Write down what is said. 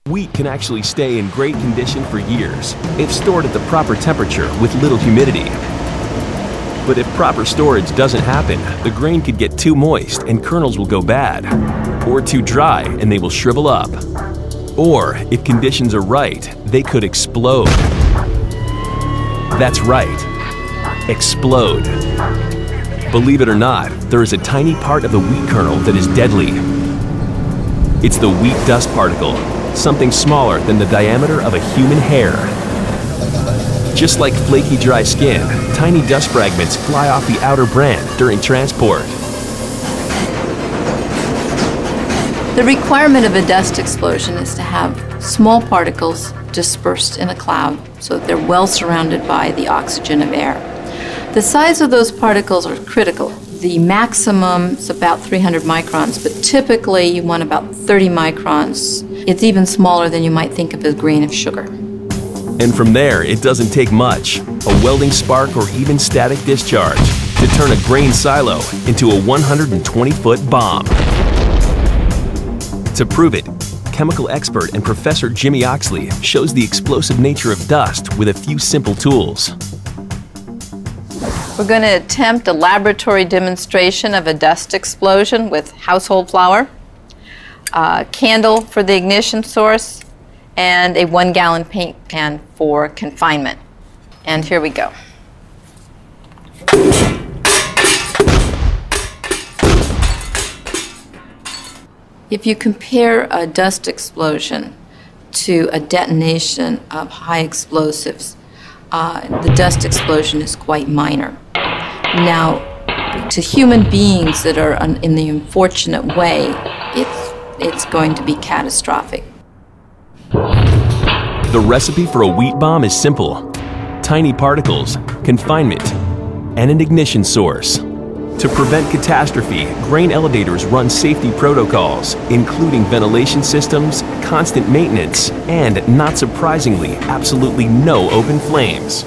Wheat can actually stay in great condition for years if stored at the proper temperature with little humidity. But if proper storage doesn't happen, the grain could get too moist and kernels will go bad, or too dry and they will shrivel up. Or, if conditions are right, they could explode. That's right, explode. Believe it or not, there is a tiny part of the wheat kernel that is deadly. It's the wheat dust particle, something smaller than the diameter of a human hair. Just like flaky dry skin, tiny dust fragments fly off the outer bran during transport. The requirement of a dust explosion is to have small particles dispersed in a cloud so that they're well surrounded by the oxygen of air. The size of those particles are critical. The maximum is about 300 microns, but typically you want about 30 microns. It's even smaller than you might think of a grain of sugar. And from there, it doesn't take much, a welding spark or even static discharge, to turn a grain silo into a 120-foot bomb. To prove it, chemical expert and Professor Jimmy Oxley shows the explosive nature of dust with a few simple tools. We're going to attempt a laboratory demonstration of a dust explosion with household flour, a candle for the ignition source, and a 1-gallon paint pan for confinement. And here we go. If you compare a dust explosion to a detonation of high explosives, the dust explosion is quite minor. Now, to human beings that are in the unfortunate way, it's going to be catastrophic. The recipe for a wheat bomb is simple: tiny particles, confinement, and an ignition source. To prevent catastrophe, grain elevators run safety protocols, including ventilation systems, constant maintenance, and, not surprisingly, absolutely no open flames.